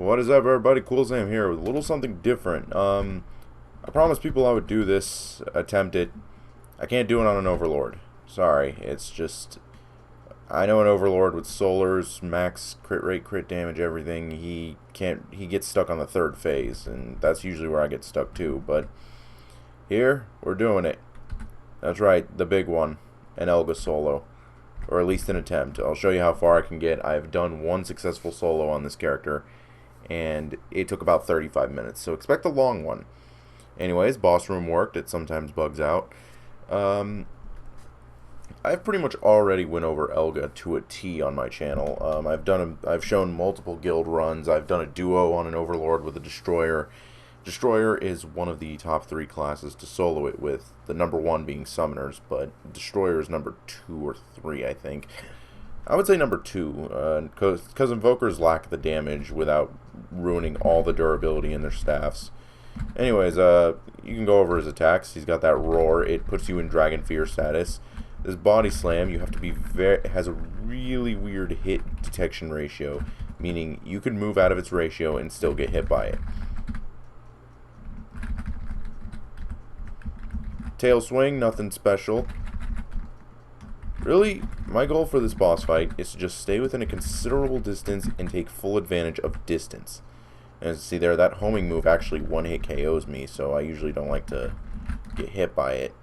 What is up, everybody? Cool Sam here with a little something different. I promised people I would do this, attempt it. I can't do it on an Overlord. Sorry, it's just... I know an Overlord with Solars, max crit rate, crit damage, everything. He gets stuck on the third phase, and that's usually where I get stuck too. But here, we're doing it. That's right, the big one, an Elga solo. Or at least an attempt. I'll show you how far I can get. I've done one successful solo on this character, and it took about 35 minutes, so expect a long one. Anyways, boss room worked. It sometimes bugs out. I've pretty much already went over Elga to a T on my channel. I've shown multiple guild runs. I've done a duo on an Overlord with a Destroyer. Destroyer is one of the top 3 classes to solo it with, the number 1 being Summoners, but Destroyer is number 2 or 3, I think. I would say number 2, because Invokers lack the damage without ruining all the durability in their staffs. Anyways, you can go over his attacks. He's got that Roar. It puts you in Dragon Fear status. This Body Slam, you have to be has a really weird hit detection ratio, meaning you could move out of its ratio and still get hit by it. Tail Swing, nothing special. Really, my goal for this boss fight is to just stay within a considerable distance and take full advantage of distance. And see there, that homing move actually one-hit KOs me, so I usually don't like to get hit by it.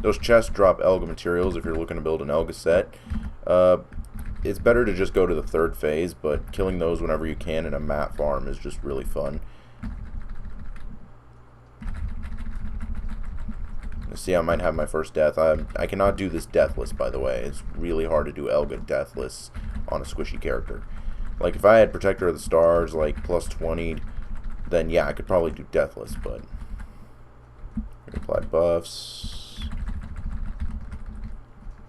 Those chests drop Elga materials if you're looking to build an Elga set. It's better to just go to the third phase, but killing those whenever you can in a map farm is just really fun. See, I might have my first death. I cannot do this deathless, by the way. It's really hard to do Elga deathless on a squishy character. Like, if I had Protector of the Stars, like, plus 20, then yeah, I could probably do deathless, but... Apply buffs.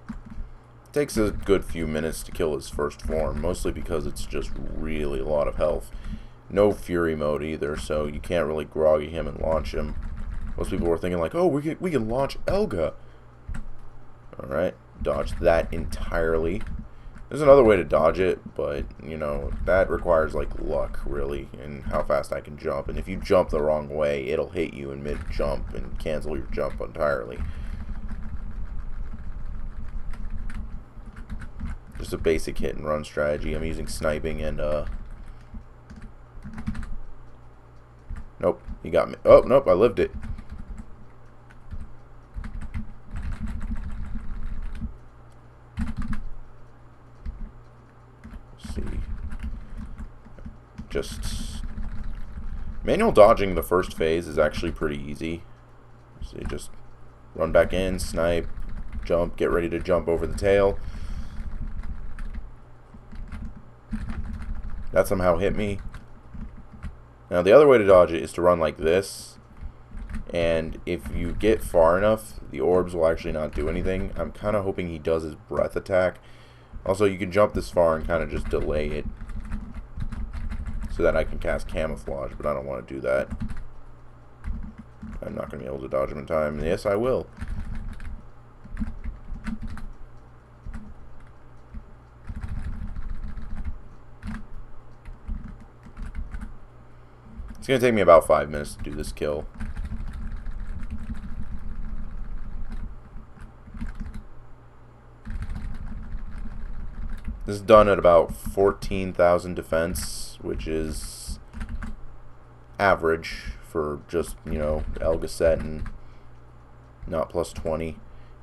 It takes a good few minutes to kill his first form, mostly because it's just really a lot of health. No Fury mode either, so you can't really groggy him and launch him. Most people were thinking like, oh, we can launch Elga. Alright, dodge that entirely. There's another way to dodge it, but, you know, that requires, like, luck, really, and how fast I can jump. And if you jump the wrong way, it'll hit you in mid-jump and cancel your jump entirely. Just a basic hit-and-run strategy. I'm using sniping and, Nope, he got me. Oh, nope, I lived it. Just manual dodging the first phase is actually pretty easy. So you just run back in, snipe, jump, get ready to jump over the tail. That somehow hit me. Now the other way to dodge it is to run like this, and if you get far enough, the orbs will actually not do anything. I'm kind of hoping he does his breath attack. Also, you can jump this far and kind of just delay it, so that I can cast Camouflage, but I don't want to do that. I'm not going to be able to dodge him in time. Yes, I will. It's going to take me about 5 minutes to do this kill. This is done at about 14,000 defense, which is average for just, you know, Elga set and not plus 20. If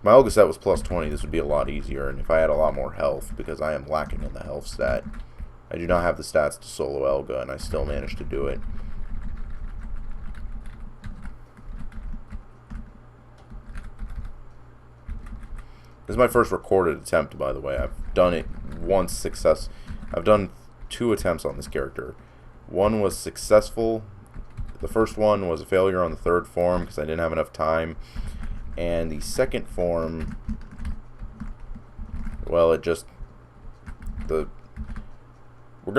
my Elga set was plus 20, this would be a lot easier, and if I had a lot more health, because I am lacking in the health stat. I do not have the stats to solo Elga, and I still managed to do it. This is my first recorded attempt, by the way. I've done it once I've done 2 attempts on this character. One was successful. The first one was a failure on the third form because I didn't have enough time. And the second form, well, we're going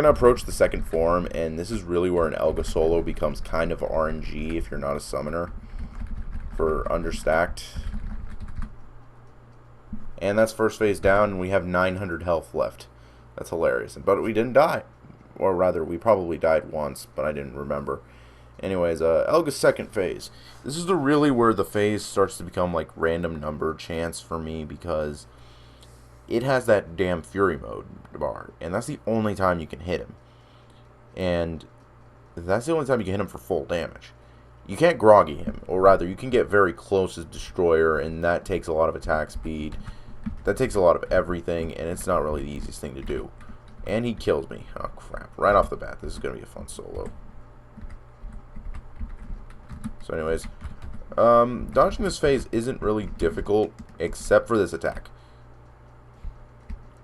to approach the second form, and this is really where an Elga solo becomes kind of RNG if you're not a summoner for understacked. And that's first phase down, and we have 900 health left. That's hilarious. But we didn't die. Or rather, we probably died once, but I didn't remember. Anyways, Elga's second phase. This is really where the phase starts to become like random number chance for me, because it has that damn Fury mode bar, and that's the only time you can hit him. And that's the only time you can hit him for full damage. You can't groggy him, or rather, you can get very close as Destroyer, and that takes a lot of attack speed. That takes a lot of everything, and it's not really the easiest thing to do. And he kills me. Oh, crap. Right off the bat, this is going to be a fun solo. So anyways, dodging this phase isn't really difficult, except for this attack.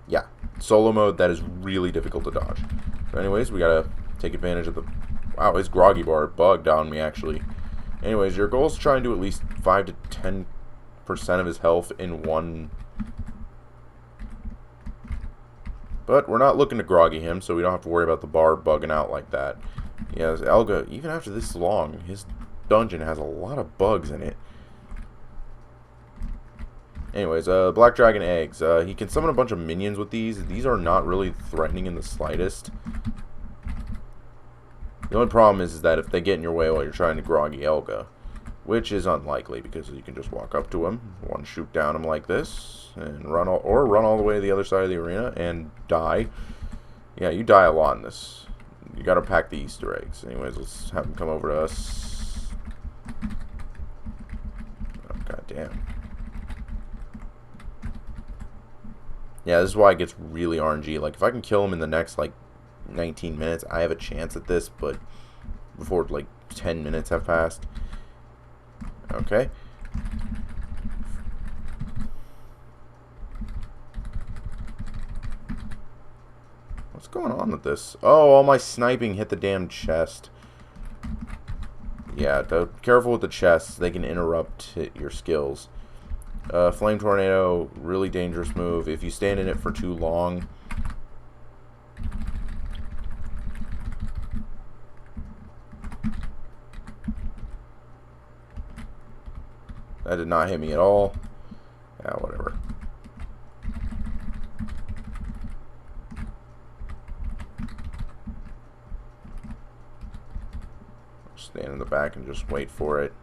Yeah, solo mode, that is really difficult to dodge. So anyways, we gotta take advantage of the... Wow, his groggy bar bugged on me, actually. Anyways, your goal is to try and do at least 5 to 10% of his health in one... But we're not looking to groggy him, so we don't have to worry about the bar bugging out like that. Yeah, Elga, even after this long, his dungeon has a lot of bugs in it. Anyways, Black Dragon Eggs. He can summon a bunch of minions with these. These are not really threatening in the slightest. The only problem is that if they get in your way while you're trying to groggy Elga, which is unlikely because you can just walk up to him, one shoot down him like this, and run all the way to the other side of the arena and die. Yeah, you die a lot in this. You gotta pack the Easter eggs. Anyways, let's have him come over to us. Oh, god damn. Yeah, this is why it gets really RNG. Like, if I can kill him in the next, like, 19 minutes, I have a chance at this, but before, like, 10 minutes have passed. Okay. What's going on with this? Oh, all my sniping hit the damn chest. Yeah, careful with the chests. They can interrupt your skills. Flame Tornado, really dangerous move. If you stand in it for too long... That did not hit me at all. Yeah, whatever. Stand in the back and just wait for it.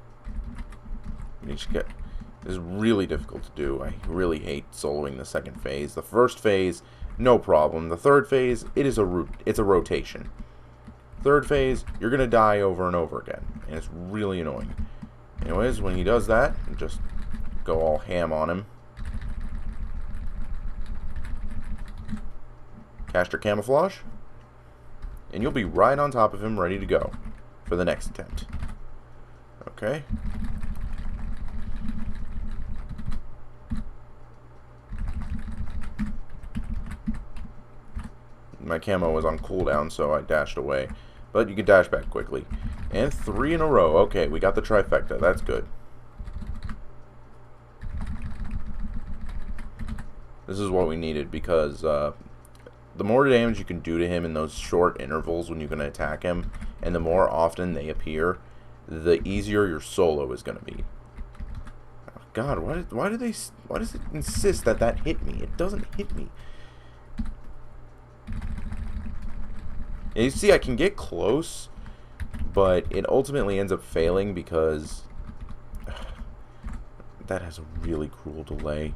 This is really difficult to do. I really hate soloing the second phase. The first phase, no problem. The third phase, it's a rotation. Third phase, you're gonna die over and over again, and it's really annoying. Anyways, when he does that, just go all ham on him. Cast your camouflage, and you'll be right on top of him, ready to go for the next attempt. Okay. My camo was on cooldown, so I dashed away. But you can dash back quickly. And 3 in a row. Okay, we got the trifecta. That's good. This is what we needed, because the more damage you can do to him in those short intervals when you're going to attack him, and the more often they appear, the easier your solo is going to be. Oh, God, why does it insist that hit me? It doesn't hit me. And you see, I can get close, but it ultimately ends up failing because that has a really cruel delay.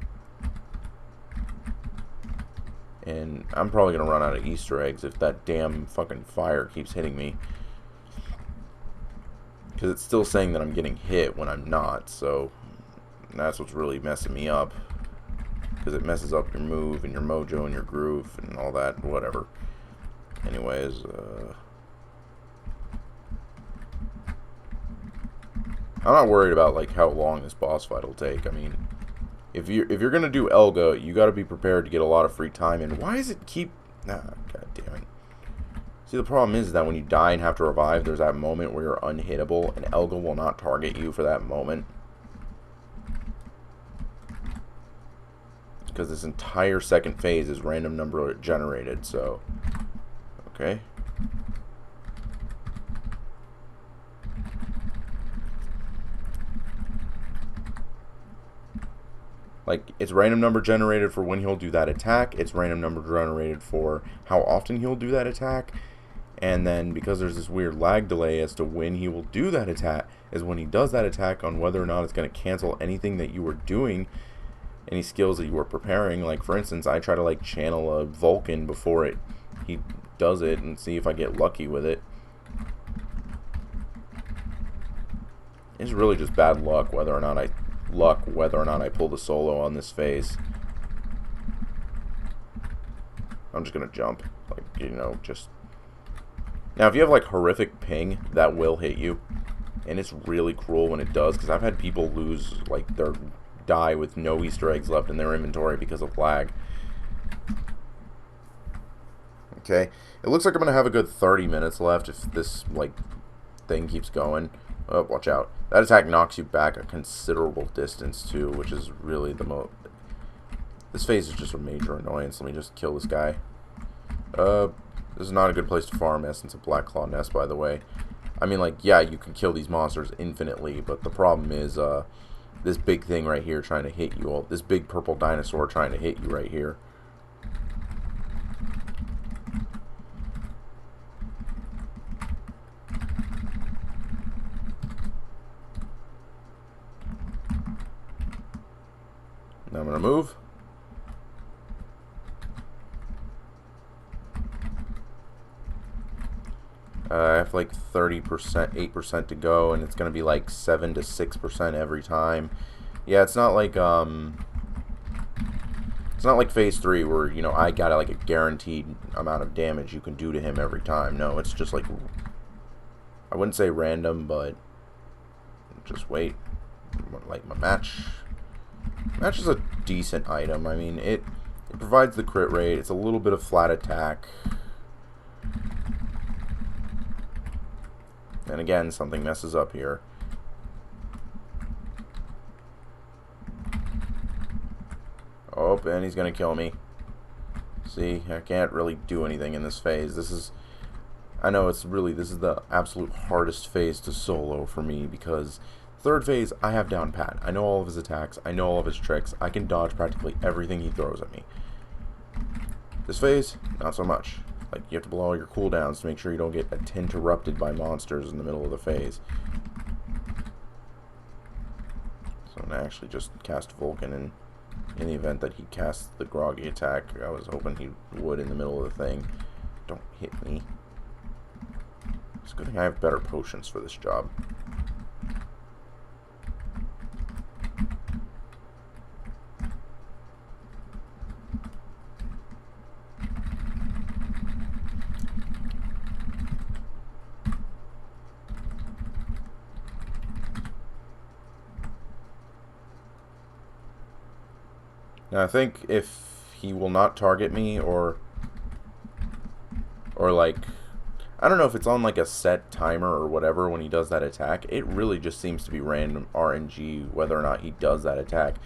And I'm probably going to run out of Easter eggs if that damn fucking fire keeps hitting me. Because it's still saying that I'm getting hit when I'm not, so that's what's really messing me up. Because it messes up your move and your mojo and your groove and all that, whatever. Anyways, I'm not worried about like how long this boss fight will take. I mean, if you're gonna do Elga, you got to be prepared to get a lot of free time. And why does it keep? God damn it! See, the problem is that when you die and have to revive, there's that moment where you're unhittable, and Elga will not target you for that moment. Because this entire second phase is random number generated, so... Okay. Like, it's random number generated for when he'll do that attack. It's random number generated for how often he'll do that attack. And then, because there's this weird lag delay as to when he will do that attack, is when he does that attack on whether or not it's going to cancel anything that you were doing, any skills that you were preparing. Like, for instance, I try to, like, channel a Vulcan before he does it and see if I get lucky with it. It's really just bad luck whether or not I pull the solo on this phase. I'm just gonna jump, like, you know, just now. If you have like horrific ping, that will hit you, and it's really cruel when it does, because I've had people lose, like, die with no Easter eggs left in their inventory because of lag. Okay, it looks like I'm gonna have a good 30 minutes left if this, like, thing keeps going. Oh, watch out. That attack knocks you back a considerable distance, too, which is really the most... This phase is just a major annoyance. Let me just kill this guy. This is not a good place to farm Essence of Black Claw Nest, by the way. I mean, like, yeah, you can kill these monsters infinitely, but the problem is, this big thing right here trying to hit you all. This big purple dinosaur trying to hit you right here. Now I'm going to move. I have like 30%, 8% to go, and it's going to be like 7 to 6% every time. Yeah, it's not like phase 3 where, you know, I got like a guaranteed amount of damage you can do to him every time. No, it's just like, I wouldn't say random, but just wait. Like my match. Match is a decent item. I mean, it provides the crit rate. It's a little bit of flat attack. And again, something messes up here. Oh, and he's going to kill me. See, I can't really do anything in this phase. I know this is the absolute hardest phase to solo for me, because third phase, I have down pat. I know all of his attacks. I know all of his tricks. I can dodge practically everything he throws at me. This phase, not so much. Like, you have to blow all your cooldowns to make sure you don't get interrupted by monsters in the middle of the phase. So I'm going to actually just cast Vulcan, and in the event that he casts the groggy attack, I was hoping he would in the middle of the thing. Don't hit me. It's a good thing I have better potions for this job. Now, I think if he will not target me, or like, I don't know if it's on like a set timer or whatever when he does that attack. It really just seems to be random RNG whether or not he does that attack.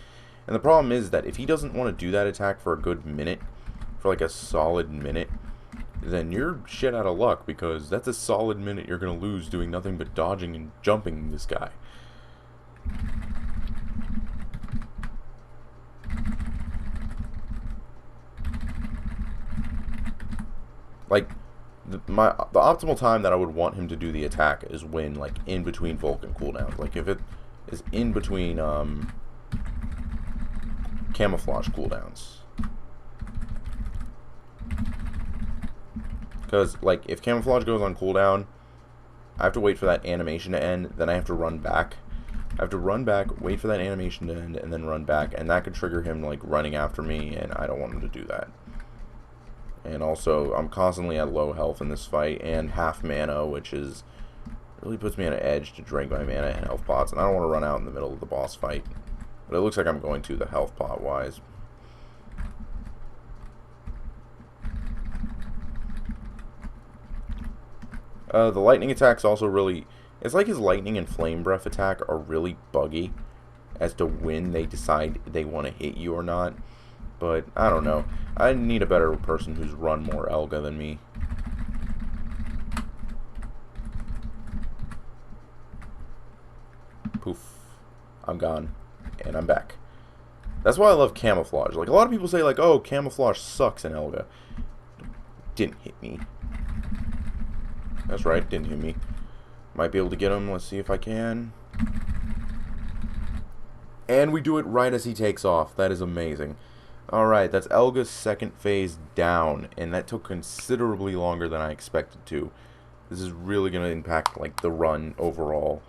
And the problem is that if he doesn't want to do that attack for a good minute, for like a solid minute, then you're shit out of luck, because that's a solid minute you're going to lose doing nothing but dodging and jumping this guy. Like, the optimal time that I would want him to do the attack is when, like, in between Vulcan cooldowns. Like, if it is in between camouflage cooldowns. Because, like, if camouflage goes on cooldown, I have to wait for that animation to end, then I have to run back. I have to run back, wait for that animation to end, and then run back, and that could trigger him, like, running after me, and I don't want him to do that. And also, I'm constantly at low health in this fight, and half mana, which is really puts me on an edge to drink my mana and health pots, and I don't want to run out in the middle of the boss fight. But it looks like I'm going to, the health pot wise. The lightning attacks also really... It's like his lightning and flame breath attack are really buggy as to when they decide they want to hit you or not. But, I don't know. I need a better person who's run more Elga than me. Poof. I'm gone. And I'm back. That's why I love camouflage. Like, a lot of people say, like, oh, camouflage sucks in Elga. Didn't hit me. That's right, didn't hit me. Might be able to get him. Let's see if I can. And we do it right as he takes off. That is amazing. Alright, that's Elga's second phase down, and that took considerably longer than I expected to. This is really going to impact, like, the run overall.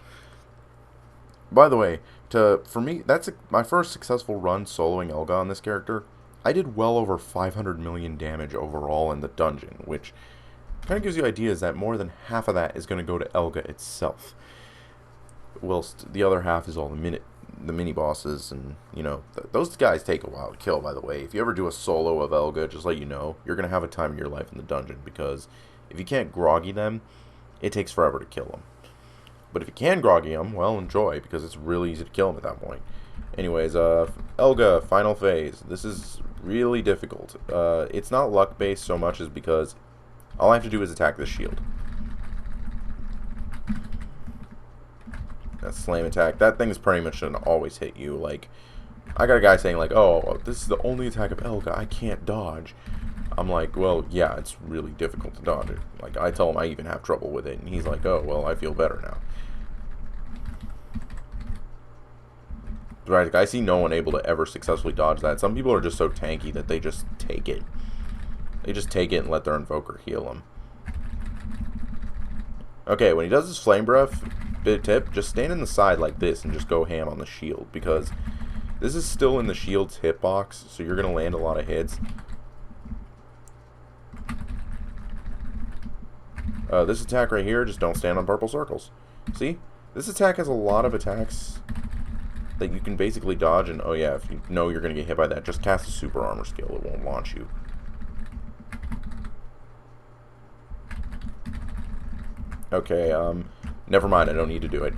By the way, for me, that's my first successful run soloing Elga on this character. I did well over 500 million damage overall in the dungeon, which kind of gives you ideas that more than half of that is going to go to Elga itself. Whilst the other half is all the mini bosses, and you know those guys take a while to kill. By the way, if you ever do a solo of Elga, just let you know, you're gonna have a time of your life in the dungeon, because if you can't groggy them, it takes forever to kill them. But if you can groggy them, well, enjoy, because it's really easy to kill them at that point. Anyways, Elga final phase. This is really difficult. It's not luck based so much as because all I have to do is attack this shield. That slam attack, that thing's pretty much gonna always hit you. Like, I got a guy saying like, oh, this is the only attack of Elga, I can't dodge. I'm like, well, yeah, it's really difficult to dodge it. Like, I tell him I even have trouble with it, and he's like, oh, well, I feel better now. Right, like, I see no one able to ever successfully dodge that. Some people are just so tanky that they just take it. They just take it and let their invoker heal them. Okay, when he does his flame breath, bit tip, just stand in the side like this and just go ham on the shield, because this is still in the shield's hitbox, so you're going to land a lot of hits. This attack right here, just don't stand on purple circles. See? This attack has a lot of attacks that you can basically dodge, and oh yeah, if you know you're going to get hit by that, just cast a super armor skill, it won't launch you. Okay, never mind, I don't need to do it.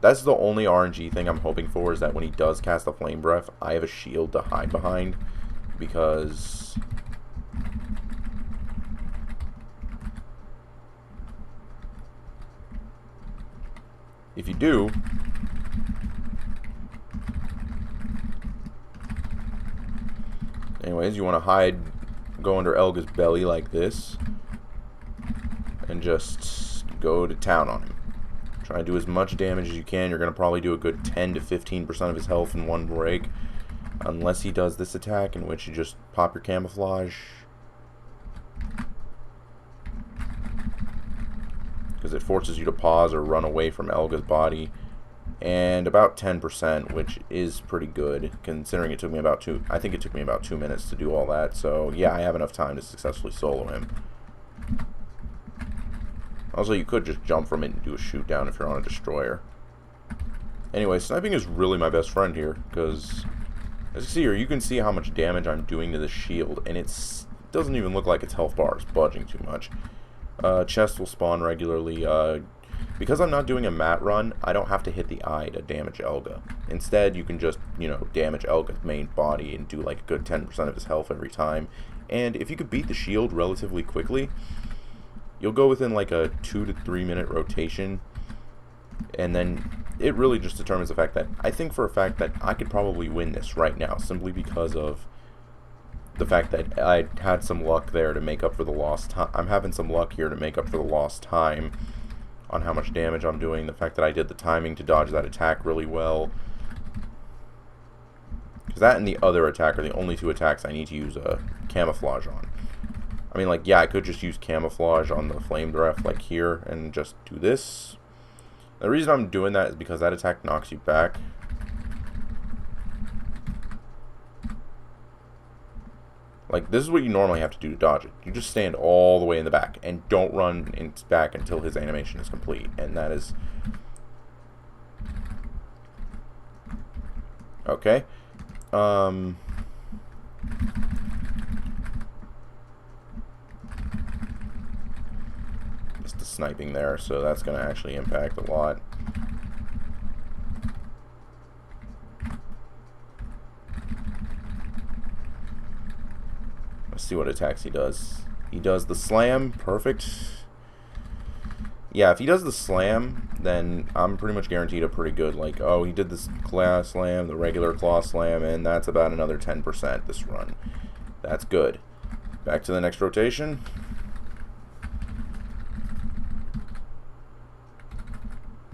That's the only RNG thing I'm hoping for, is that when he does cast the flame breath, I have a shield to hide behind, because if you do, anyways, you want to hide, go under Elga's belly like this, and just go to town on him. Try and do as much damage as you can. You're going to probably do a good 10 to 15% of his health in one break, unless he does this attack, in which you just pop your camouflage, because it forces you to pause or run away from Elga's body. And about 10%, which is pretty good, considering it took me about I think it took me about 2 minutes to do all that. So yeah, I have enough time to successfully solo him. Also, you could just jump from it and do a shoot down if you're on a destroyer. Anyway, sniping is really my best friend here, because as you see here, you can see how much damage I'm doing to the shield, and it doesn't even look like its health bar is budging too much. Chest will spawn regularly. Because I'm not doing a mat run, I don't have to hit the eye to damage Elga. Instead, you can just, you know, damage Elga's main body and do like a good 10% of his health every time. And if you could beat the shield relatively quickly, you'll go within like a 2 to 3 minute rotation, and then it really just determines the fact that I think for a fact that I could probably win this right now, simply because of the fact that I had some luck there to make up for the lost time. I'm having some luck here to make up for the lost time on how much damage I'm doing, the fact that I did the timing to dodge that attack really well. Because that and the other attack are the only two attacks I need to use camouflage on. I mean, like, yeah, I could just use camouflage on the flame breath, like here, and just do this. The reason I'm doing that is because that attack knocks you back. Like, this is what you normally have to do to dodge it. You just stand all the way in the back, and don't run back until his animation is complete. And that is... okay. Just the sniping there, so that's going to actually impact a lot. Let's see what attacks he does. He does the slam. Perfect. Yeah, if he does the slam, then I'm pretty much guaranteed a pretty good, like, oh, he did this claw slam, the regular claw slam, and that's about another 10% this run. That's good. Back to the next rotation.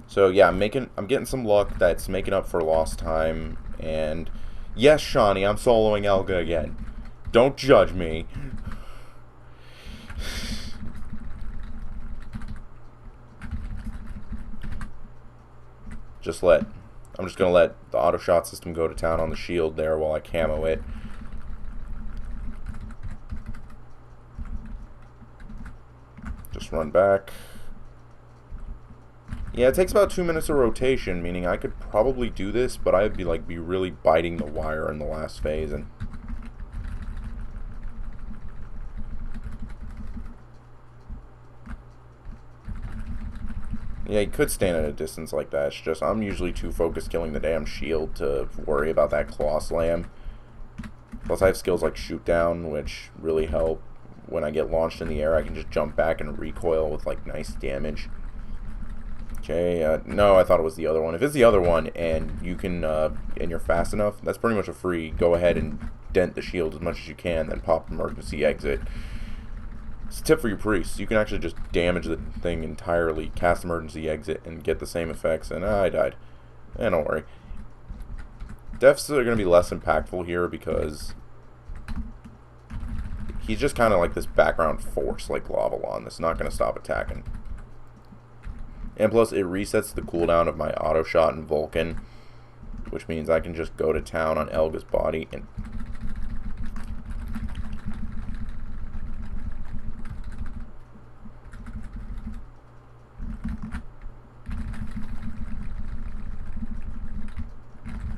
So yeah, I'm getting some luck that's making up for lost time, and yes, Shawnee, I'm soloing Elga again. Don't judge me. I'm just gonna let the auto shot system go to town on the shield there while I camo it. Just run back. Yeah, it takes about 2 minutes of rotation, meaning I could probably do this, but I'd be really biting the wire in the last phase. And yeah, he could stand at a distance like that. It's just I'm usually too focused killing the damn shield to worry about that claw slam. Plus I have skills like shoot down, which really help. When I get launched in the air, I can just jump back and recoil with like nice damage. Okay, no, I thought it was the other one. If it's the other one and you can, and you're fast enough, that's pretty much a free go ahead and dent the shield as much as you can, then pop emergency exit. It's a tip for your priests. You can actually just damage the thing entirely, cast emergency exit, and get the same effects, and I died. Don't worry. Deaths are going to be less impactful here because he's just kind of like this background force, like Lavalon, that's not going to stop attacking. And plus, it resets the cooldown of my auto shot and Vulcan, which means I can just go to town on Elga's body and...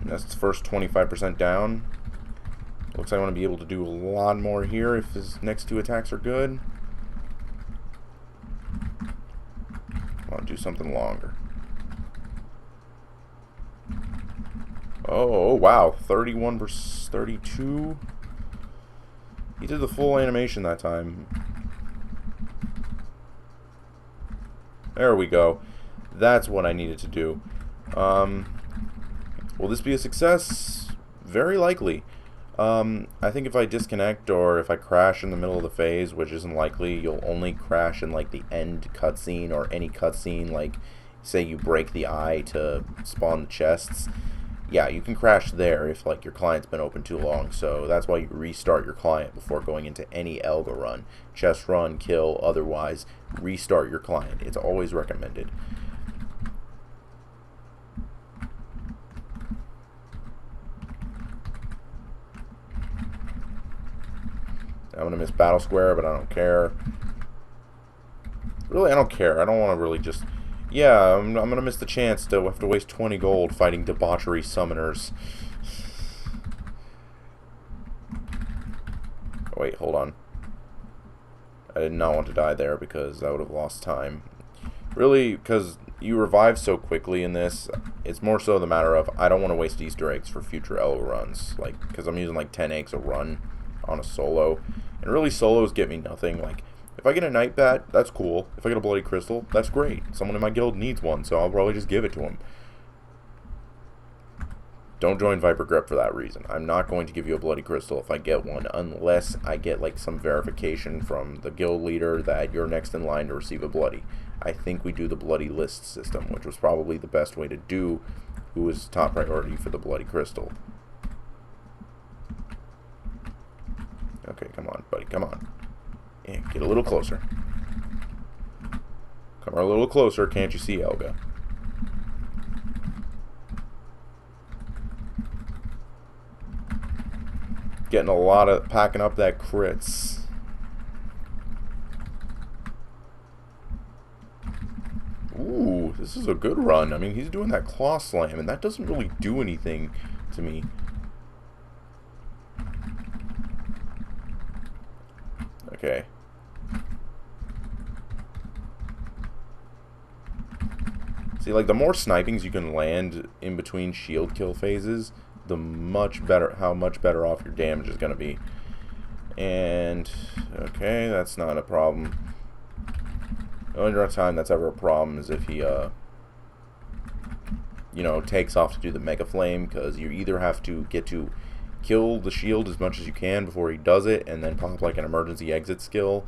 That's the first 25% down. Looks like I want to be able to do a lot more here if his next two attacks are good. I want to do something longer. Oh, wow. 31 versus 32. He did the full animation that time. There we go. That's what I needed to do. Will this be a success? Very likely. I think if I disconnect or if I crash in the middle of the phase, which isn't likely, you'll only crash in like the end cutscene or any cutscene, like say you break the eye to spawn the chests. Yeah, you can crash there if like your client's been open too long, so that's why you restart your client before going into any Elga run. Chest run, kill, otherwise, restart your client. It's always recommended. I'm going to miss Battle Square, but I don't care. Really, I don't care. I don't want to really just... Yeah, I'm going to miss the chance to have to waste 20 gold fighting debauchery summoners. Oh, wait, hold on. I did not want to die there because I would have lost time. Really, because you revive so quickly in this, it's more so the matter of I don't want to waste Easter eggs for future Elga runs. Like, because I'm using like 10 eggs a run on a solo, and really solos get me nothing. Like, if I get a Night Bat, that's cool. If I get a Bloody Crystal, that's great. Someone in my guild needs one, so I'll probably just give it to him. Don't join Viper Grip for that reason. I'm not going to give you a Bloody Crystal if I get one, unless I get like some verification from the guild leader that you're next in line to receive a Bloody. I think we do the Bloody List system, which was probably the best way to do who was top priority for the Bloody Crystal. Okay, come on, buddy, come on. Yeah, get a little closer. Come a little closer, can't you see, Elga? Getting a lot of, packing up that crits. Ooh, this is a good run. I mean, he's doing that claw slam, and that doesn't really do anything to me. Okay. See, like, the more snipings you can land in between shield kill phases, the much better, how much better off your damage is going to be. And, okay, that's not a problem. The only time that's ever a problem is if he, you know, takes off to do the Mega Flame, because you either have to get to kill the shield as much as you can before he does it, and then pop like an emergency exit skill,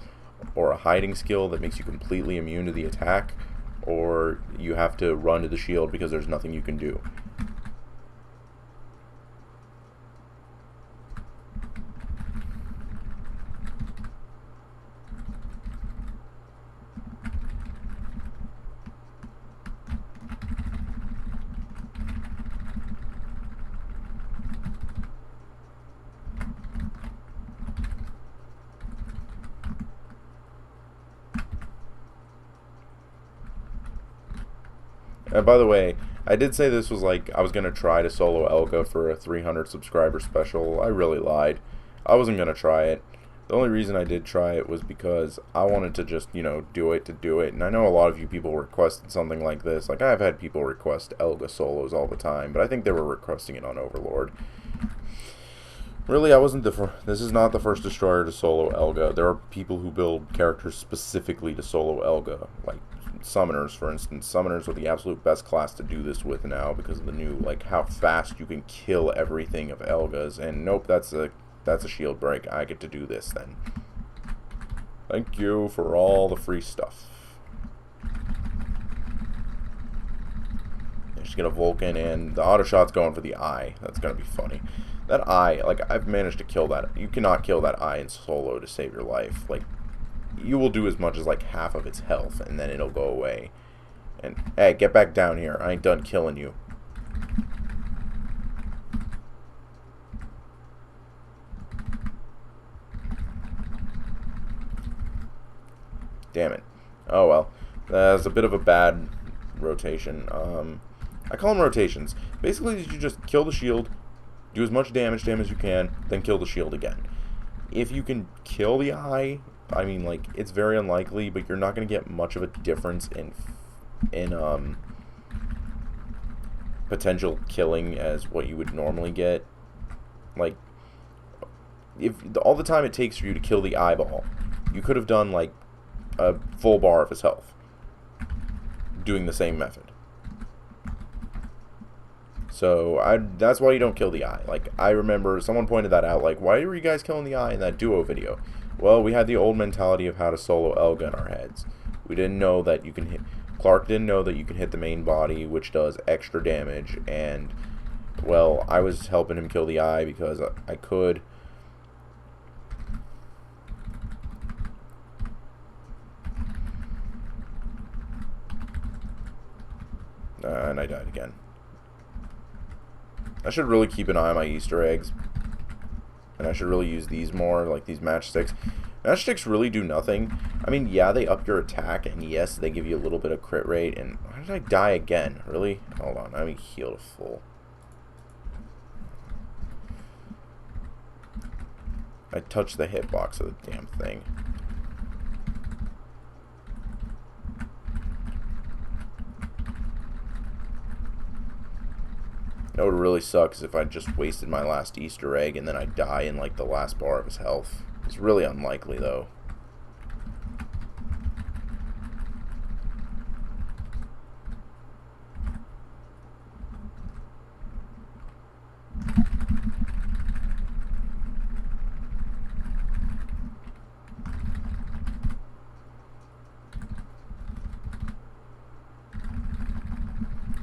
or a hiding skill that makes you completely immune to the attack, or you have to run to the shield because there's nothing you can do. And by the way, I did say this was like, I was going to try to solo Elga for a 300 subscriber special. I really lied. I wasn't going to try it. The only reason I did try it was because I wanted to just, you know, do it to do it. And I know a lot of you people requested something like this. Like, I've had people request Elga solos all the time, but I think they were requesting it on Overlord. Really, I wasn't this is not the first destroyer to solo Elga. There are people who build characters specifically to solo Elga, like summoners, for instance. Summoners are the absolute best class to do this with now because of the new, like, how fast you can kill everything of Elga's. And nope, that's a shield break. I get to do this then. Thank you for all the free stuff. Just get a Vulcan, and the auto shot's going for the eye. That's gonna be funny. That eye, like, I've managed to kill that. You cannot kill that eye in solo to save your life. Like, you will do as much as like half of its health, and then it'll go away. And hey, get back down here. I ain't done killing you. Damn it. Oh well. That's a bit of a bad rotation. I call them rotations. Basically, you just kill the shield, do as much damage as you can, then kill the shield again. If you can kill the eye, I mean, like, it's very unlikely, but you're not going to get much of a difference in potential killing as what you would normally get. Like, if all the time it takes for you to kill the eyeball, you could have done like a full bar of his health doing the same method. So that's why you don't kill the eye. Like, I remember someone pointed that out, like, why were you guys killing the eye in that duo video? Well, we had the old mentality of how to solo Elga in our heads. We didn't know that you can hit, Clark didn't know that you can hit the main body, which does extra damage, and, well, I was helping him kill the eye because I could. And I died again. I should really keep an eye on my Easter eggs. And I should really use these more, like these matchsticks. Matchsticks really do nothing. I mean, yeah, they up your attack, and yes, they give you a little bit of crit rate. And why did I die again? Really? Hold on, let me heal to full. I touched the hitbox of the damn thing. That would really suck if I just wasted my last Easter egg and then I die in like the last bar of his health. It's really unlikely though.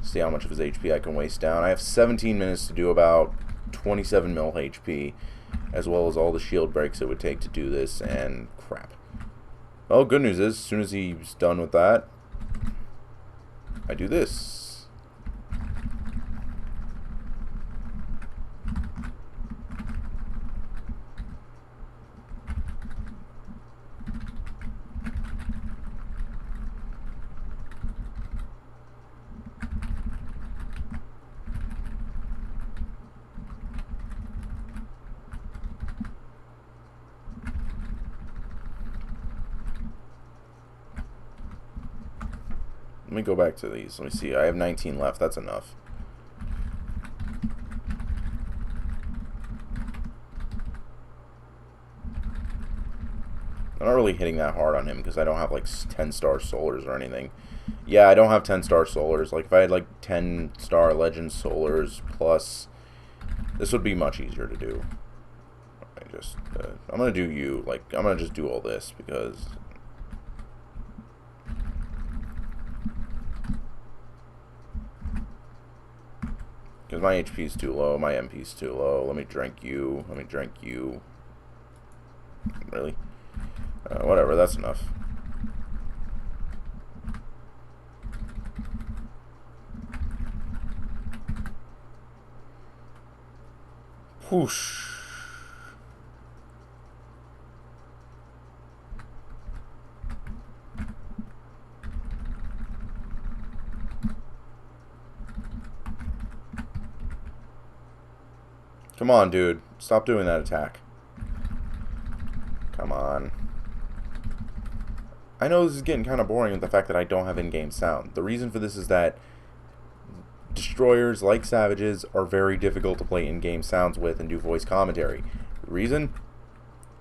See how much of his HP I can waste down. I have 17 minutes to do about 27 mil HP, as well as all the shield breaks it would take to do this, and crap. Well, good news is, as soon as he's done with that, I do this. Let me go back to these. Let me see. I have 19 left. That's enough. I don't really hitting that hard on him because I don't have like 10-star solars or anything. Yeah, I don't have 10-star solars. Like if I had like 10-star legend solars plus, this would be much easier to do. I'm gonna do you. Like I'm gonna just do all this because my HP is too low, my MP is too low. Let me drink you. Let me drink you. Really? Whatever, that's enough. Whoosh. Come on, dude. Stop doing that attack. Come on. I know this is getting kind of boring with the fact that I don't have in-game sound. The reason for this is that destroyers, like savages, are very difficult to play in-game sounds with and do voice commentary. The reason?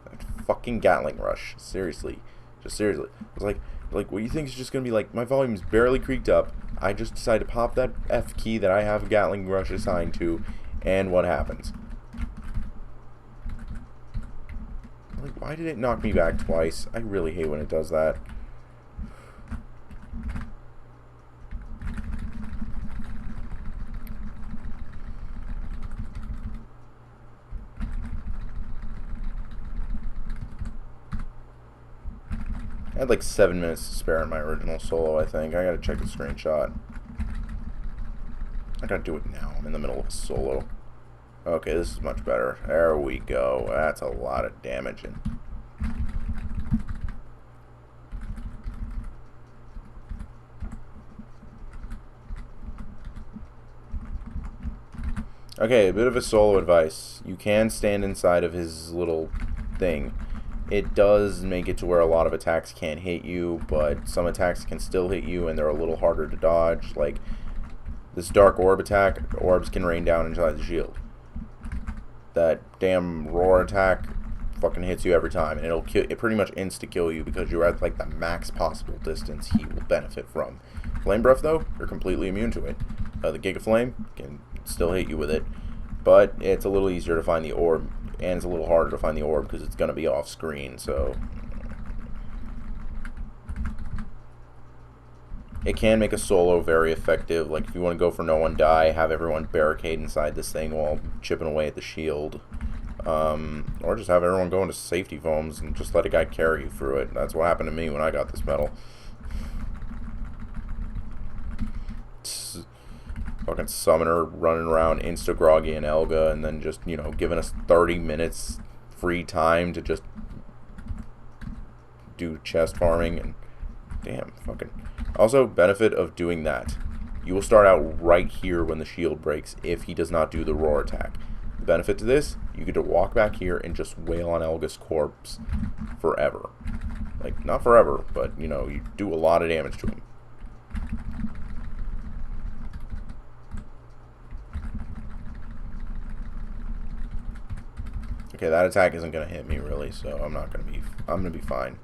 That fucking Gatling Rush. Seriously. Just seriously. It's like what you think is just going to be like, my volume's barely creaked up. I just decide to pop that F key that I have Gatling Rush assigned to, and what happens? Like, why did it knock me back twice? I really hate when it does that. I had like 7 minutes to spare in my original solo, I think. I gotta check the screenshot. I gotta do it now. I'm in the middle of a solo. Okay, this is much better. There we go. That's a lot of damage. Okay, a bit of a solo advice. You can stand inside of his little thing. It does make it to where a lot of attacks can't hit you, but some attacks can still hit you, and they're a little harder to dodge. Like this Dark Orb attack, orbs can rain down inside the shield. That damn roar attack fucking hits you every time, and it'll kill. It pretty much insta-kill you because you're at like the max possible distance he will benefit from. Flame Breath though, you're completely immune to it. The Giga Flame can still hit you with it, but it's a little easier to find the orb, and it's a little harder to find the orb because it's going to be off screen. So it can make a solo very effective. Like if you want to go for no one die, have everyone barricade inside this thing while chipping away at the shield, or just have everyone go into safety foams and just let a guy carry you through it. That's what happened to me when I got this medal. Fucking summoner running around insta-groggy and Elga, and then just, you know, giving us 30 minutes free time to just do chest farming. And damn, fucking. Also, benefit of doing that, you will start out right here when the shield breaks if he does not do the roar attack. The benefit to this, you get to walk back here and just wail on Elga's corpse forever. Like, not forever, but, you know, you do a lot of damage to him. Okay, that attack isn't gonna hit me really, so I'm gonna be fine.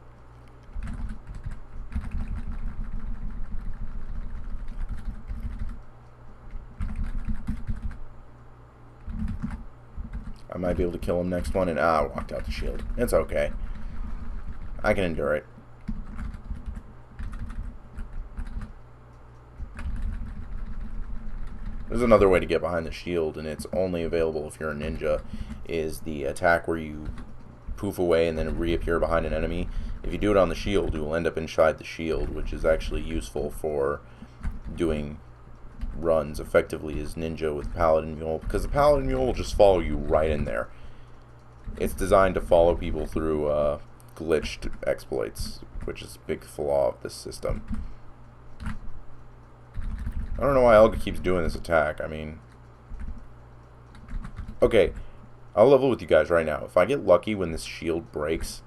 I might be able to kill him next one, and I walked out the shield. It's okay. I can endure it. There's another way to get behind the shield, and it's only available if you're a ninja, is the attack where you poof away and then reappear behind an enemy. If you do it on the shield, you will end up inside the shield, which is actually useful for doing runs effectively as ninja with Paladin Mule, because the Paladin Mule will just follow you right in there. It's designed to follow people through glitched exploits, which is a big flaw of this system. I don't know why Elga keeps doing this attack. I mean, okay, I'll level with you guys right now. If I get lucky when this shield breaks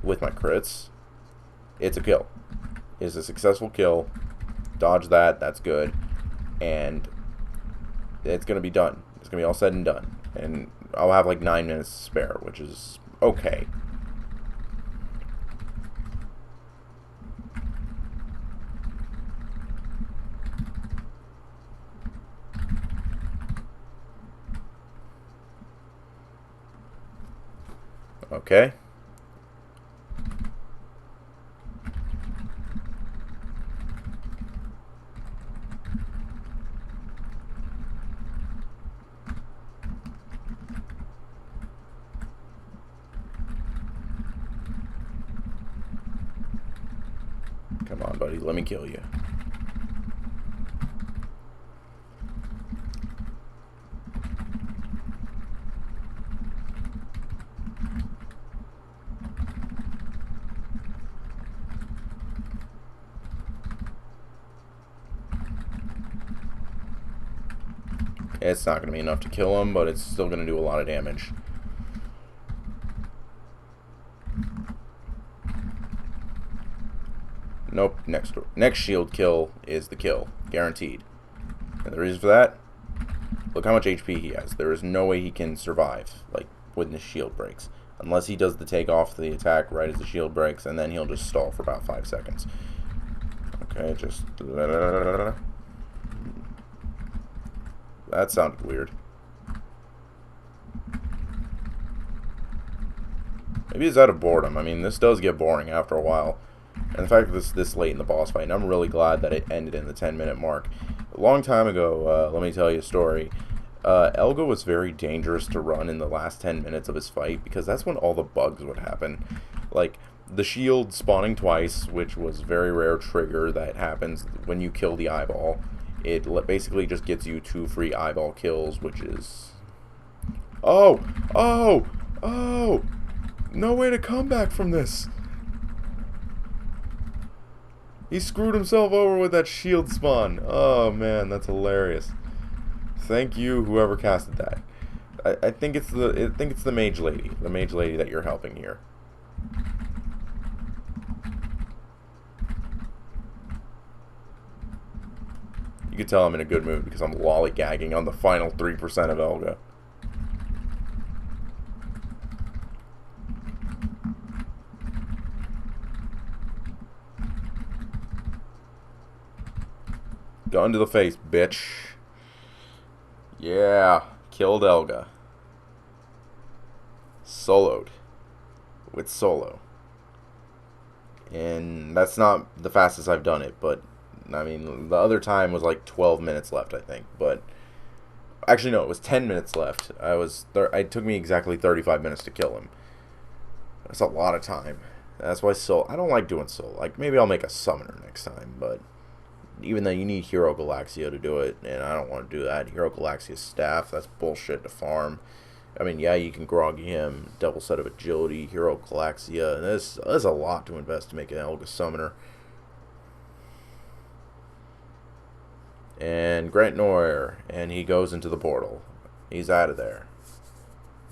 with my crits, it's a kill. It's a successful kill. Dodge that, that's good. And it's going to be done. It's going to be all said and done. And I'll have like 9 minutes to spare, which is okay. Okay. Come on, buddy. Let me kill you. It's not going to be enough to kill him, but it's still going to do a lot of damage. Nope. Next shield kill is the kill. Guaranteed. And the reason for that, look how much HP he has. There is no way he can survive, like, when the shield breaks. Unless he does the take off the attack right as the shield breaks, and then he'll just stall for about 5 seconds. Okay, just... That sounded weird. Maybe it's out of boredom. I mean, this does get boring after a while. And the fact that it's this late in the boss fight, and I'm really glad that it ended in the 10-minute mark. A long time ago, let me tell you a story. Elga was very dangerous to run in the last 10 minutes of his fight, because that's when all the bugs would happen. Like, the shield spawning twice, which was a very rare trigger that happens when you kill the eyeball. It basically just gets you 2 free eyeball kills, which is... Oh! Oh! Oh! No way to come back from this! He screwed himself over with that shield spawn. Oh man, that's hilarious. Thank you, whoever casted that. I think it's the mage lady. The mage lady that you're helping here. You can tell I'm in a good mood because I'm lollygagging on the final 3% of Elga. Gun to the face, bitch. Yeah, killed Elga. Soloed. With solo. And that's not the fastest I've done it, but I mean, the other time was like 12 minutes left, I think. But actually, no, it was 10 minutes left. It took me exactly 35 minutes to kill him. That's a lot of time. That's why I don't like doing solo. Like, maybe I'll make a summoner next time, but even though you need Hero Galaxia to do it, and I don't want to do that. Hero Galaxia's staff, that's bullshit to farm. I mean, yeah, you can groggy him, double set of agility, Hero Galaxia, and there's a lot to invest to make an Elga summoner. And Grant Noir, and he goes into the portal. He's out of there.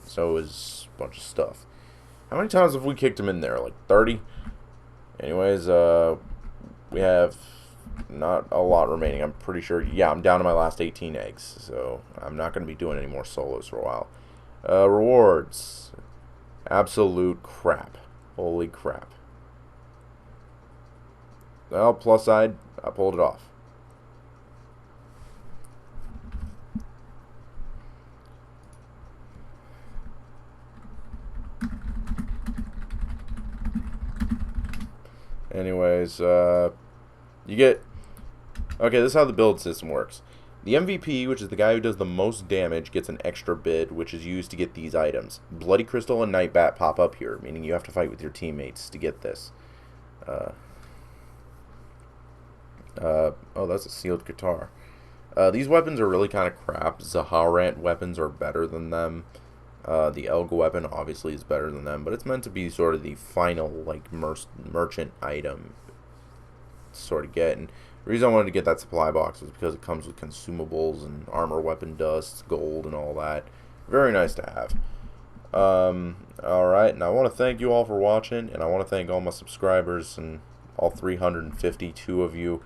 So is a bunch of stuff. How many times have we kicked him in there? Like 30? Anyways, we have not a lot remaining. I'm pretty sure. Yeah, I'm down to my last 18 eggs. So I'm not going to be doing any more solos for a while. Rewards. Absolute crap. Holy crap. Well, plus side, I pulled it off. Anyways, you get... Okay, this is how the build system works. The MVP, which is the guy who does the most damage, gets an extra bid, which is used to get these items. Bloody Crystal and Nightbat pop up here, meaning you have to fight with your teammates to get this. Oh, that's a sealed guitar. These weapons are really kind of crap. Zaharant weapons are better than them. The Elga weapon obviously is better than them, but it's meant to be sort of the final, like, merchant item to sort of get. And the reason I wanted to get that supply box is because it comes with consumables and armor weapon dust, gold, and all that. Very nice to have. Alright, and I want to thank you all for watching, and I want to thank all my subscribers and all 352 of you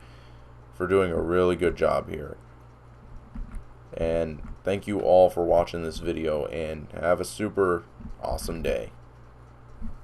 for doing a really good job here. And thank you all for watching this video, and have a super awesome day.